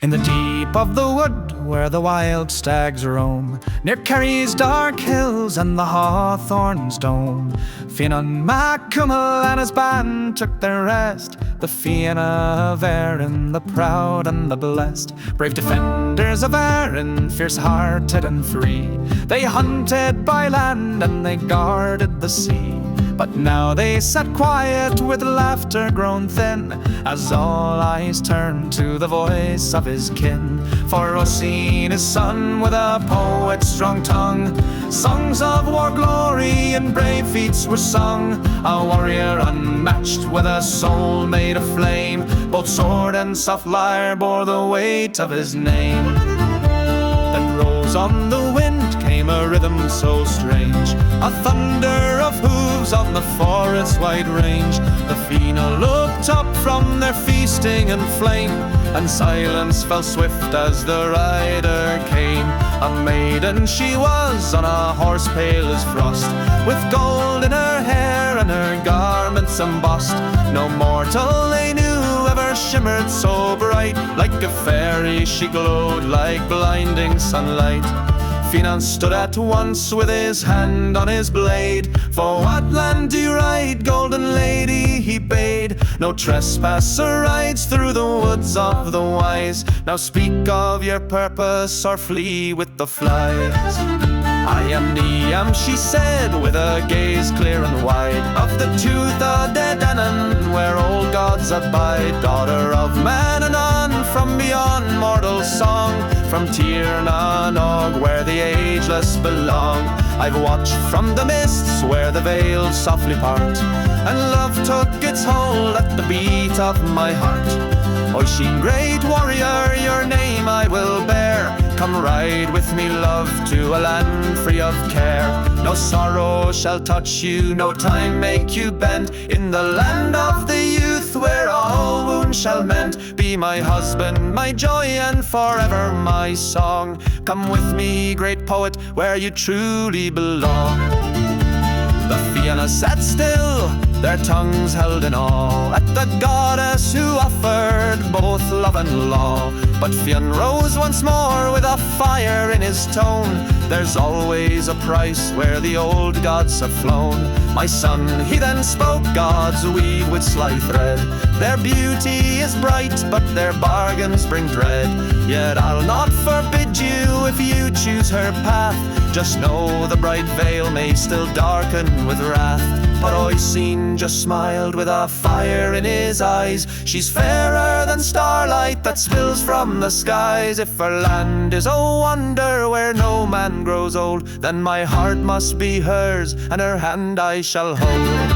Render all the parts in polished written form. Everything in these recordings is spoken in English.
In the deep of the wood, where the wild stags roam, near Kerry's dark hills and the hawthorn's dome, Fionn Cumhaill and his band took their rest. The Fionn of Erin, the proud and the blessed, brave defenders of Erin, fierce-hearted and free. They hunted by land and they guarded the sea. But now they sat quiet with laughter grown thin, as all eyes turned to the voice of his kin. For Oisin, his son, with a poet's strong tongue, songs of war glory and brave feats were sung. A warrior unmatched with a soul made of flame, both sword and soft lyre bore the weight of his name. Then rose on the wind came a rhythm so strange, a thunder of hooves on the forest's wide range. The Fionn looked up from their feasting and flame, and silence fell swift as the rider came. A maiden she was, on a horse pale as frost, with gold in her hair and her garments embossed. No mortal they knew ever shimmered so bright, like a fairy she glowed like blinding sunlight. Fionn stood at once with his hand on his blade. For what land do you ride, golden lady, he bade. No trespasser rides through the woods of the wise. Now speak of your purpose or flee with the flies. I am Niamh, she said, with a gaze clear and wide, of the tooth of dead Annan, where old gods abide. Daughter of Manannán, from beyond mortal song, from Tir na Nog, where the ageless belong. I've watched from the mists where the veils softly part, and love took its hold at the beat of my heart. Oisín, great warrior, your name I will bear. Come ride with me, love, to a land free of care. No sorrow shall touch you, no time make you bend. In the land of the youth, where all wounds shall mend. Be my husband, my joy, and forever my song. Come with me, great poet, where you truly belong. The Fionn sat still, their tongues held in awe, at the goddess who offered both love and law. But Fionn rose once more with a fire in his tone. There's always a price where the old gods have flown. My son, he then spoke, gods weave with sly thread. Their beauty is bright, but their bargains bring dread. Yet I'll not forbid you if you choose her path. Just know the bright veil may still darken with wrath. But Oisin just smiled with a fire in his eyes. She's fairer than starlight that spills from the skies. If her land is a wonder where no man grows old, then my heart must be hers, and her hand I shall hold.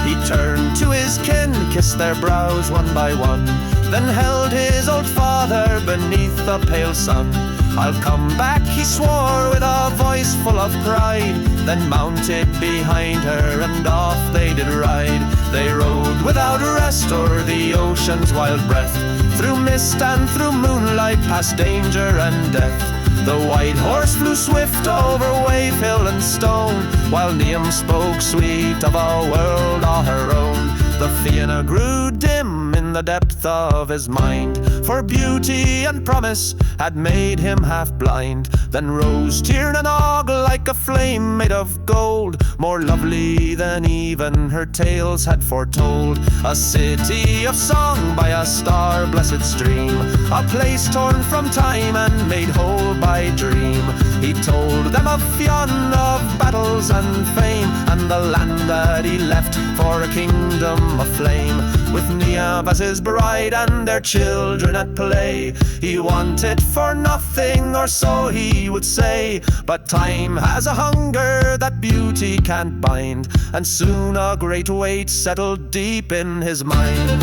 He turned to his kin, kissed their brows one by one, then held his old father beneath the pale sun. I'll come back, he swore with a voice full of pride, then mounted behind her and off they did ride. They rode without rest o'er the ocean's wild breath, through mist and through moonlight, past danger and death. The white horse flew swift over wave, hill and stone, while Niamh spoke sweet of a world all her own. The Fionn grew dim in the depth of his mind, for beauty and promise had made him half blind. Then rose Tir na Nog like a flame made of gold, more lovely than even her tales had foretold. A city of song by a star-blessed stream, a place torn from time and made whole by dream. He told them of Fionn, of battles and fame, and the land that he left for a kingdom aflame, with Niamh as his bride and their children at play. He wanted for nothing, or so he would say, but time has a hunger that beauty can't bind, and soon a great weight settled deep in his mind.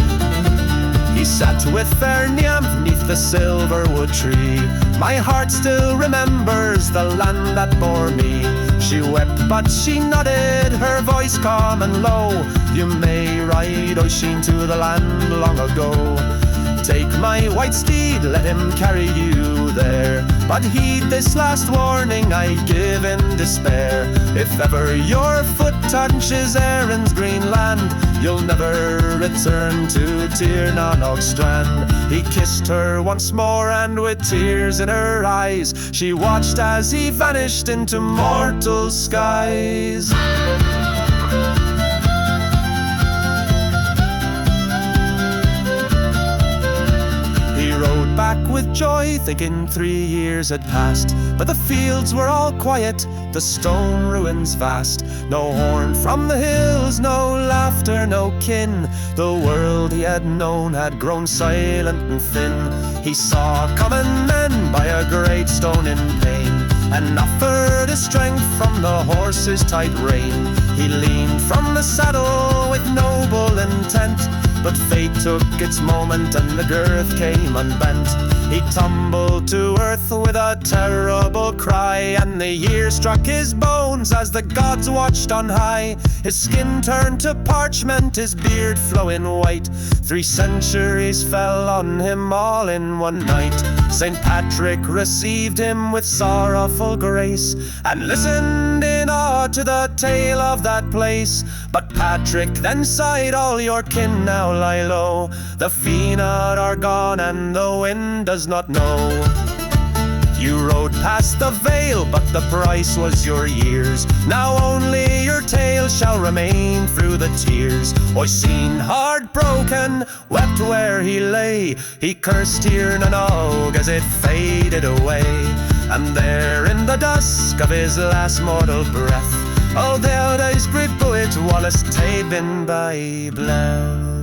He sat with fair Niamh neath the silver wood tree. My heart still remembers the land that bore me. She wept but she nodded, her voice calm and low. You may ride, Oisín, to the land long ago. Take my white steed, let him carry you there, But heed this last warning I give in despair. If ever your foot touches Erin's green land, you'll never return to Tir na Og strand. He kissed her once more, and with tears in her eyes, she watched as he vanished into mortal skies. He rode back with joy, thinking 3 years had passed. But the fields were all quiet, the stone ruins vast. No horn from the hills, no laughter, no kin. The world he had known had grown silent and thin. He saw common men by a great stone in pain, and offered his strength from the horse's tight rein. He leaned from the saddle with noble intent, but fate took its moment and the girth came unbent. He tumbled to earth with a terrible cry, and the years struck his bones as the gods watched on high. His skin turned to parchment, his beard flowing white. 3 centuries fell on him all in one night. St. Patrick received him with sorrowful grace, and listened in awe to the tale of that place. But Patrick then sighed, all your kin now lie low. The Fianna are gone and the wind does not know. You rode past the veil, but the price was your years. Now only your tale shall remain through the tears. Oisín, heartbroken, wept where he lay. He cursed Tir na Og as it faded away. And there in the dusk of his last mortal breath, all the days great poet Wallace tae been by bless.